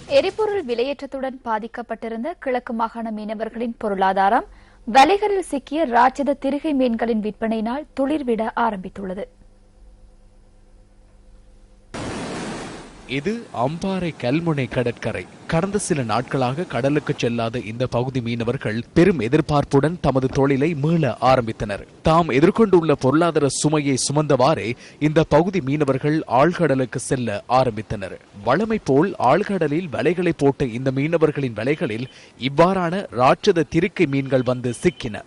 எரிபொருள் விலையேற்றத்துடன் பாதிக்கப்பட்டிருந்த கிழக்கு மாகாண மீனவர்களின் பொருளாதாரம் வலைகளில் சிக்கிய ராட்சத திருகை மீன்களின் விற்பனையினால் துளிர்விட ஆரம்பித்துள்ளது. இது அம்பாறை கல்முனை கடற்கரை. கடந்த சில நாட்களாக கடலுக்கு செல்லாத இந்த பகுதி மீனவர்கள் பெரும் எதிர்பார்ப்புடன் தமது தொழிலை மீள ஆரம்பித்தனர். தாம் எதிர்கொண்டுள்ள பொருளாதார சுமையை சுமந்தவாறே இந்த பகுதி மீனவர்கள் ஆழ்கடலுக்கு செல்ல ஆரம்பித்தனர். வழமை போல் ஆழ்கடலில் வலைகளை போட்ட இந்த மீனவர்களின் வலைகளில் இவ்வாறான ராட்சத திருக்கை மீன்கள் வந்து சிக்கின.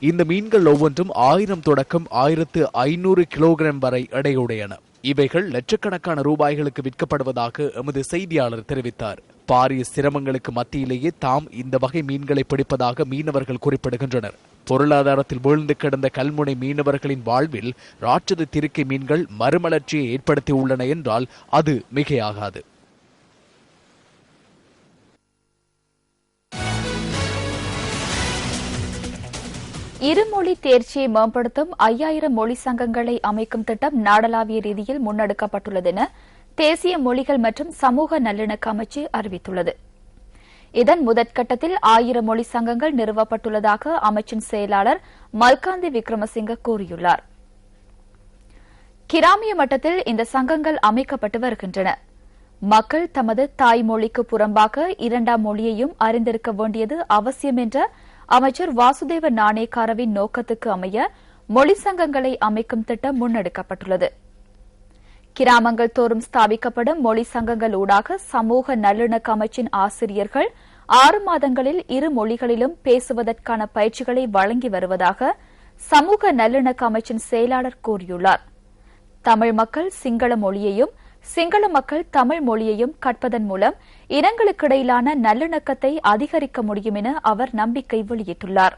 இந்த மீன்கள் ஒவ்வொன்றும் 1000 தொடக்கம் 1500 கிலோகிராம் வரை எடையுடையன. இவைகள் லட்சக்கணக்கான ரூபாய்களுக்கு விற்கப்படுவதாக எமது செய்தியாளர் தெரிவித்தார். பாரிய சிரமங்களுக்கு மத்தியிலேயே தாம் இந்த வகை மீன்களை பிடிப்பதாக மீனவர்கள் குறிப்பிடுகின்றனர். பொருளாதாரத்தில் வீழ்ந்து கிடந்த கல்முனை மீனவர்களின் வாழ்வில் ராட்சத திருக்கை மீன்கள் மறுமலர்ச்சியை ஏற்படுத்தியுள்ளன என்றால் அது மிகையாகாது. இருமொழி தேர்ச்சியை மேம்படுத்தும் 5000 மொழி சங்கங்களை அமைக்கும் திட்டம் நாடளாவிய ரீதியில் முன்னெடுக்கப்பட்டுள்ளது என தேசிய மொழிகள் மற்றும் சமூக நல்லிணக்க அமைச்சு அறிவித்துள்ளது. இதன் முதற்கட்டத்தில் 1000 மொழி சங்கங்கள் நிறுவப்பட்டுள்ளதாக அமைச்சின் செயலாளர் மல்காந்தி விக்ரமசிங்க கூறியுள்ளார். கிராமிய மட்டத்தில் இந்த சங்கங்கள் அமைக்கப்பட்டு வருகின்றன. மக்கள் தமது தாய்மொழிக்கு புறம்பாக இரண்டாம் மொழியையும் அறிந்திருக்க வேண்டியது அவசியம் என்ற அமைச்சர் வாசுதேவ நாணேக்காரவின் நோக்கத்துக்கு அமைய மொழி சங்கங்களை அமைக்கும் திட்டம் முன்னெடுக்கப்பட்டுள்ளது. கிராமங்கள் தோறும் ஸ்தாபிக்கப்படும் மொழி சங்கங்கள் ஊடாக சமூக நல்லிணக்க அமைச்சின் ஆசிரியர்கள் 6 மாதங்களில் 2 மொழிகளிலும் பேசுவதற்கான பயிற்சிகளை வழங்கி வருவதாக சமூக நல்லிணக்க அமைச்சின் செயலாளர் கூறியுள்ளார். தமிழ் மக்கள் சிங்கள மொழியையும் சிங்கள மக்கள் தமிழ் மொழியையும் கற்பதன் மூலம் இனங்களுக்கிடையிலான நல்லிணக்கத்தை அதிகரிக்க முடியும் என அவர் நம்பிக்கை வெளியிட்டுள்ளார்.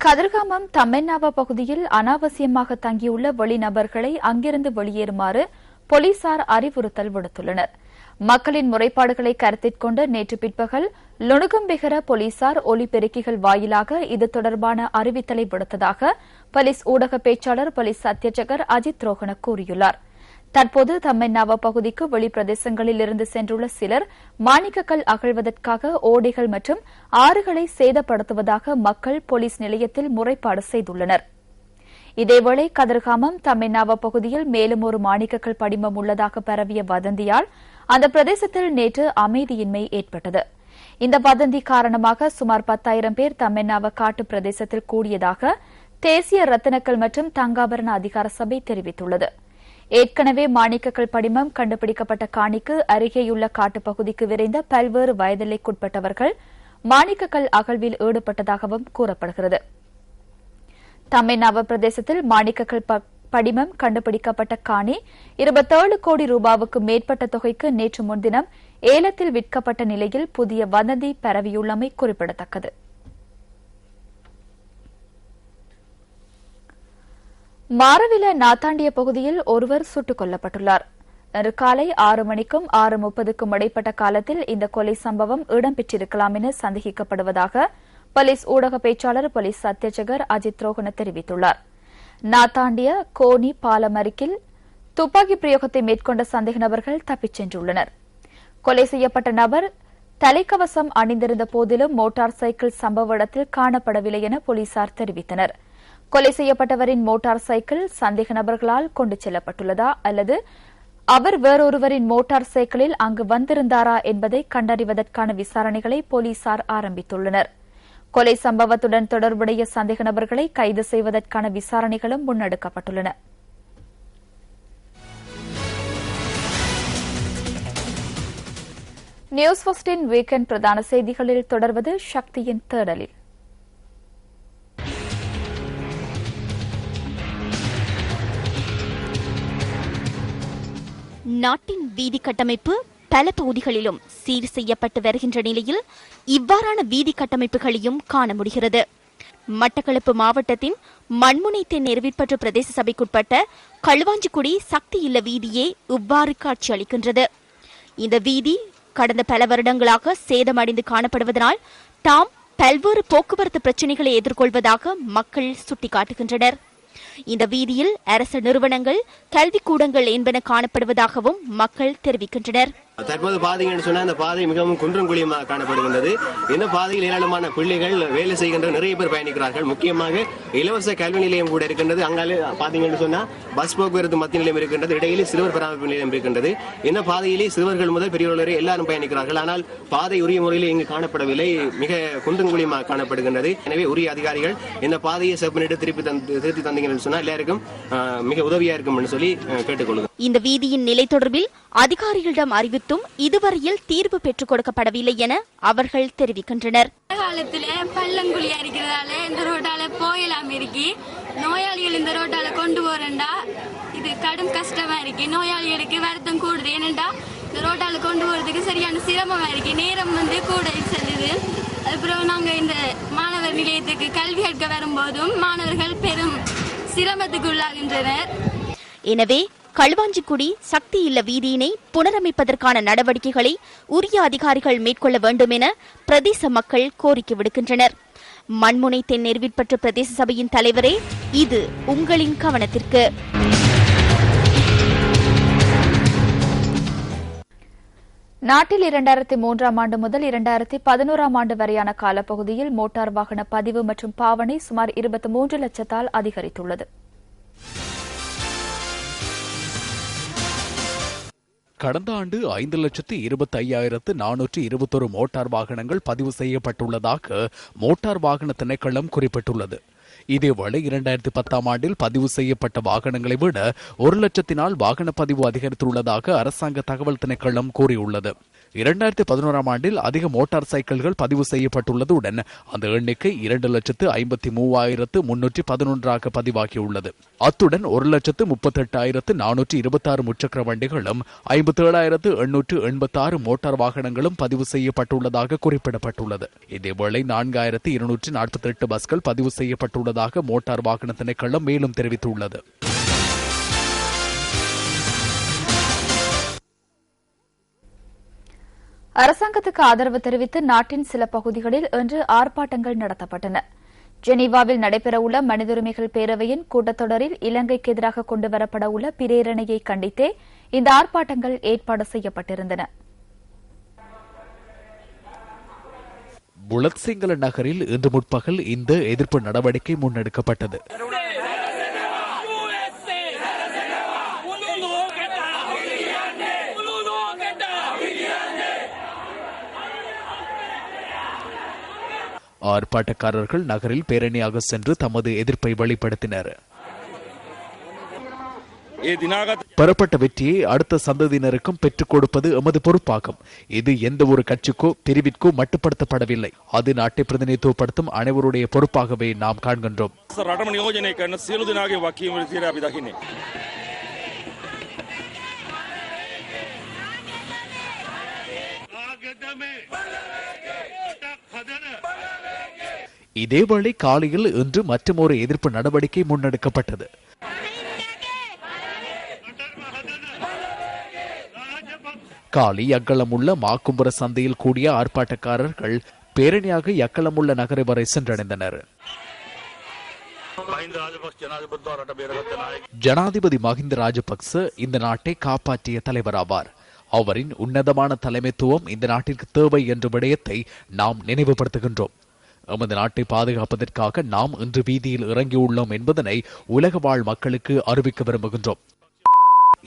கதிர்காமம் தம்மென்னாவா பகுதியில் அனாவசியமாக தங்கியுள்ள வெளிநபர்களை அங்கிருந்து வெளியேறுமாறு போலீசார் அறிவுறுத்தல் விடுத்துள்ளனர். மக்களின் முறைப்பாடுகளை கருத்திற்கொண்டு நேற்று பிற்பகல் லுணுகம்பிகர போலீசார் ஒலிபெருக்கிகள் வாயிலாக இது தொடர்பான அறிவித்தலை விடுத்ததாக போலீஸ் ஊடக பேச்சாளர் போலீஸ் அத்தியட்சகர் அஜித் ரோஹன கூறியுள்ளார். தற்போது தம்மென்னாவா பகுதிக்கு வெளிப்பிரதேசங்களில் இருந்து சென்றுள்ள சிலர் மாணிக்கக்கல் அகழ்வதற்காக ஓடைகள் மற்றும் ஆறுகளை சேதப்படுத்துவதாக மக்கள் போலீஸ் நிலையத்தில் முறைப்பாடு செய்துள்ளனர். இதேவேளை கதிர்காமம் தம்மென்னாவா பகுதியில் மேலும் ஒரு மாணிக்கக்கல் படிமம் உள்ளதாக பரவிய வதந்தியால் அந்த பிரதேசத்தில் நேற்று அமைதியின்மை ஏற்பட்டது. இந்த வதந்தி காரணமாக சுமார் 10,000 பேர் தம்மென்னாவா காட்டு பிரதேசத்தில் கூடியதாக தேசிய ரத்தினக்கல் மற்றும் தங்காபரண அதிகார சபை தெரிவித்துள்ளது. ஏற்கனவே மாணிக்கக்கல் படிமம் கண்டுபிடிக்கப்பட்ட காணிக்கு அருகேயுள்ள காட்டுப்பகுதிக்கு விரைந்த பல்வேறு வயதிலைக்குட்பட்டவர்கள் மாணிக்கக்கல் அகழ்வில் ஈடுபட்டதாகவும் கூறப்படுகிறது. தம்மென்னாவா பிரதேசத்தில் மாணிக்கக்கல் படிமம் கண்டுபிடிக்கப்பட்ட காணி 27 கோடி ரூபாவுக்கு மேற்பட்ட தொகைக்கு நேற்று முன்தினம் ஏலத்தில் விற்கப்பட்ட நிலையில் புதிய வதந்தி பரவியுள்ளமை குறிப்பிடத்தக்கது. மாரவில நாத்தாண்டிய பகுதியில் ஒருவர் சுட்டுக் கொல்லப்பட்டுள்ளார். இன்று காலை 6 மணிக்கும் 6:30க்கும் இடைப்பட்ட காலத்தில் இந்த கொலை சம்பவம் இடம்பெற்றிருக்கலாம் என சந்தேகிக்கப்படுவதாக போலீஸ் ஊடக பேச்சாளர் போலீஸ் அத்தியட்சகர் அஜித் ரோஹன தெரிவித்துள்ளார். நாத்தாண்டிய கோனி பாலம் அருகில் துப்பாக்கி பிரயோகத்தை மேற்கொண்ட சந்தேக நபர்கள் தப்பிச் சென்றுள்ளனர். கொலை செய்யப்பட்ட நபர் தலைக்கவசம் அணிந்திருந்த போதிலும் மோட்டார் சைக்கிள் சம்பவ இடத்தில் காணப்படவில்லை என போலீசார் தெரிவித்தனர். கொலை செய்யப்பட்டவரின் மோட்டார் சைக்கிள் சந்தேக நபர்களால் கொண்டு செல்லப்பட்டுள்ளதா அல்லது அவர் வேறொருவரின் மோட்டார் சைக்கிளில் அங்கு வந்திருந்தாரா என்பதை கண்டறிவதற்கான விசாரணைகளை போலீசார் ஆரம்பித்துள்ளனர். கொலை சம்பவத்துடன் தொடர்புடைய சந்தேக நபர்களை கைது செய்வதற்கான விசாரணைகளும் முன்னெடுக்கப்பட்டுள்ளன. நியூஸ் ஃபர்ஸ்டின் வீக்கெண்ட் பிரதான செய்திகளில் தொடர்வது சக்தியின் தேடலில். நாட்டின் வீதி கட்டமைப்பு பல பகுதிகளிலும் சீர் செய்யப்பட்டு வருகின்ற நிலையில் இவ்வாறான வீதி கட்டமைப்புகளையும் காண முடிகிறது. மட்டக்களப்பு மாவட்டத்தின் மண்முனை தென் எருவிற்பற்று பிரதேச சபைக்குட்பட்ட களுவாஞ்சிக்குடி சக்தி இல்ல வீதியே இவ்வாறு காட்சியளிக்கின்றது. இந்த வீதி கடந்த பல வருடங்களாக சேதமடைந்து காணப்படுவதனால் தாம் பல்வேறு போக்குவரத்து பிரச்சினைகளை எதிர்கொள்வதாக மக்கள் சுட்டிக்காட்டுகின்றனர். இந்த வீதியில் அரசு நிறுவனங்கள் கல்விக்கூடங்கள் என்பன காணப்படுவதாகவும் மக்கள் தெரிவிக்கின்றனர். தற்போது பாதைன்னு சொன்னா அந்த பாதை மிகவும் குன்றும் குழியுமாக காணப்படுகின்றது. இந்த பாதையில் ஏராளமான பிள்ளைகள் வேலை செய்கின்ற நிறைய பேர் பயணிக்கிறார்கள். முக்கியமாக இலவச கல்வி நிலையம் கூட இருக்கின்றது. அங்காலே பாத்தீங்கன்னு சொன்னா பஸ் போக்குவரத்து மத்திய நிலையம் இருக்கின்றது. இடையிலே சிறுவர் பராமரிப்பு நிலையம் இருக்கின்றது. இந்த பாதையிலே சிறுவர்கள் முதல் பெரியவர்கள் வரை எல்லாரும் பயணிக்கிறார்கள். ஆனால் பாதை உரிய முறையில் இங்கு காணப்படவில்லை. மிக குன்றும் குழியுமாக காணப்படுகின்றது. எனவே உரிய அதிகாரிகள் இந்த பாதையை செப்பனிட்டு திருத்தி தந்தீங்கன்னு சொன்னா எல்லாருக்கும் மிக உதவியா இருக்கும் சொல்லி கேட்டுக்கொள்ளுங்க. இந்த வீதியின் நிலை தொடர்பில் அதிகாரிகளிடம் அறிவித்தும் இதுவரையில் தீர்வு பெற்றுக் கொடுக்கப்படவில்லை என அவர்கள் தெரிவிக்கின்றனர். காலத்துல பள்ளங்குழியா இருக்கிறதால இந்த ரோட்டால போயலாம் இருக்கி நோயாளிகள் இந்த ரோட்டால கொண்டு போறேன்டா இது கடும் கஷ்டமா இருக்கு. நோயாளிகளுக்கு வருத்தம் கூடுது. ஏனென்றா இந்த ரோட்டால கொண்டு போறதுக்கு சரியான சிரமமா இருக்கு. நேரம் கூட செல்லுது. அதுக்கப்புறம் நாங்க இந்த மாணவர் நிலையத்துக்கு கல்வி கற்க வரும்போதும் மாணவர்கள் பெரும் சிரமத்துக்கு உள்ளாகின்றனர். எனவே களுவாஞ்சிக்குடி சக்தி இல்ல வீதியினை புனரமைப்பதற்கான நடவடிக்கைகளை உரிய அதிகாரிகள் மேற்கொள்ள வேண்டும் என பிரதேச மக்கள் கோரிக்கை விடுக்கின்றனர். மண்முனை தென் எருவிற்பற்று பிரதேச சபையின் தலைவரே, இது உங்களின் கவனத்திற்கு. நாட்டில் 2003ஆம் ஆண்டு முதல் 2011ஆம் ஆண்டு வரையான காலப்பகுதியில் மோட்டார் வாகன பதிவு மற்றும் பாவனை சுமார் 23 லட்சத்தால் அதிகரித்துள்ளது. கடந்த ஆண்டு 5,25,421 மோட்டார் வாகனங்கள் பதிவு செய்யப்பட்டுள்ளதாக மோட்டார் வாகன திணைக்களம் குறிப்பிட்டுள்ளது. இதேவேளை 2010ஆம் ஆண்டில் பதிவு செய்யப்பட்ட வாகனங்களை விட 1,00,000 வாகன பதிவு அதிகரித்துள்ளதாக அரசாங்க தகவல் திணைக்களம் கூறியுள்ளது. 2011ஆம் ஆண்டில் அதிக மோட்டார் சைக்கிள்கள் பதிவு செய்யப்பட்டுள்ளதுடன் அந்த எண்ணிக்கை 2,03,311 பதிவாகியுள்ளது. அத்துடன் 1,38,426 முச்சக்கர வண்டிகளும் 57,886 மோட்டார் வாகனங்களும் பதிவு செய்யப்பட்டுள்ளதாக குறிப்பிடப்பட்டுள்ளது. இதேவேளை 4,248 பஸ்கள் பதிவு செய்யப்பட்டுள்ளதாக மோட்டார் வாகன திணைக்களம் மேலும் தெரிவித்துள்ளது. அரசாங்கத்துக்கு ஆதரவு தெரிவித்து நாட்டின் சில பகுதிகளில் இன்று ஆர்ப்பாட்டங்கள் நடத்தப்பட்டன. ஜெனீவாவில் நடைபெறவுள்ள மனித உரிமைகள் பேரவையின் கூட்டத்தொடரில் இலங்கைக்கு எதிராக கொண்டுவரப்பட உள்ள பிரேரணையை கண்டித்தே இந்த ஆர்ப்பாட்டங்கள் ஏற்பாடு செய்யப்பட்டிருந்தன. புலத்சிங்கள நகரில் இன்று முற்பகல் இந்த எதிர்ப்பு நடவடிக்கை முன்னெடுக்கப்பட்டது. ஆர்ப்பாட்டக்காரர்கள் நகரில் பேரணியாக சென்று தமது எதிர்ப்பை வெளிப்படுத்தினர். பெறப்பட்ட வெற்றியை அடுத்த சந்ததியினருக்கும் பெற்றுக் கொடுப்பது எமது பொறுப்பாகும். இது எந்த ஒரு கட்சிக்கோ பிரிவிற்கோ மட்டுப்படுத்தப்படவில்லை. அது நாட்டை பிரதிநிதித்துவப்படுத்தும் அனைவருடைய பொறுப்பாகவே நாம் காண்கின்றோம். இதேவேளை காலையில் இன்று மற்றுமொரு எதிர்ப்பு நடவடிக்கை முன்னெடுக்கப்பட்டது. காலி யக்களமுள்ள மாக்கும்புர சந்தையில் கூடிய ஆர்ப்பாட்டக்காரர்கள் பேரணியாக யக்களமுள்ள நகரை வரை சென்றடைந்தனர். ஜனாதிபதி மஹிந்த ராஜபக்ச இந்த நாட்டை காப்பாற்றிய தலைவராவார். அவரின் உன்னதமான தலைமைத்துவம் இந்த நாட்டிற்கு தேவை என்ற விடயத்தை நாம் நினைவுபடுத்துகின்றோம். எமது நாட்டை பாதுகாப்பதற்காக நாம் இன்று வீதியில் இறங்கியுள்ளோம் என்பதனை உலக வாழ் மக்களுக்கு அறிவிக்க விரும்புகின்றோம்.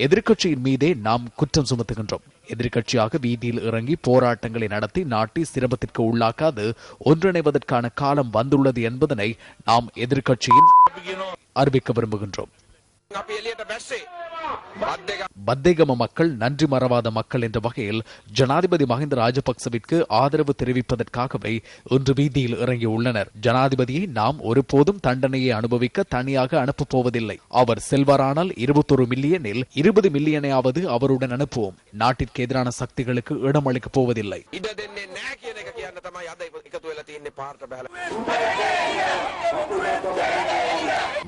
எதிர்க்கட்சியின் மீதே நாம் குற்றம் சுமத்துகின்றோம். எதிர்க்கட்சியாக வீதியில் இறங்கி போராட்டங்களை நடத்தி நாட்டை சிரமத்திற்கு உள்ளாக்காது ஒன்றிணைவதற்கான காலம் வந்துள்ளது என்பதனை நாம் எதிர்க்கட்சியின் அறிவிக்க விரும்புகின்றோம். பத்தேகம மக்கள் நன்றி மறவாத மக்கள் என்ற வகையில் ஜனாதிபதி மஹிந்த ராஜபக்சவிற்கு ஆதரவு தெரிவிப்பதற்காகவே இன்று வீதியில் இறங்கியுள்ளனர். ஜனாதிபதியை நாம் ஒருபோதும் தண்டனையை அனுபவிக்க தனியாக அனுப்பப் போவதில்லை. அவர் செல்வாரானால் 21 மில்லியனில் 20 மில்லியனையாவது அவருடன் அனுப்புவோம். நாட்டிற்கு எதிரான சக்திகளுக்கு இடமளிக்கப் போவதில்லை.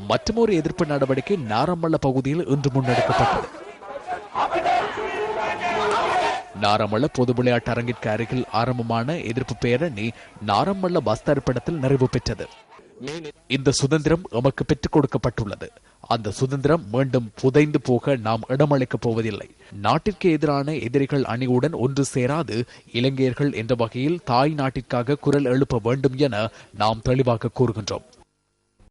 மற்றொரு எதிர்ப்பு நடவடிக்கை நாரமல்ல பகுதியில் இன்று முன்னெடுக்கப்பட்டது. நாரமல்ல பொது விளையாட்டு அரங்கிற்கு அருகில் ஆரம்பமான எதிர்ப்பு பேரணி நாரமல்ல பஸ் தரிப்பிடத்தில் நிறைவு பெற்றது. இந்த சுதந்திரம் எமக்கு பெற்றுக் கொடுக்கப்பட்டுள்ளது. அந்த சுதந்திரம் மீண்டும் புதைந்து போக நாம் இடமளிக்கப் போவதில்லை. நாட்டிற்கு எதிரான எதிரிகள் அணியுடன் ஒன்று சேராது இலங்கையர்கள் என்ற வகையில் தாய் நாட்டிற்காக குரல் எழுப்ப வேண்டும் என நாம் தெளிவாக கூறுகின்றோம்.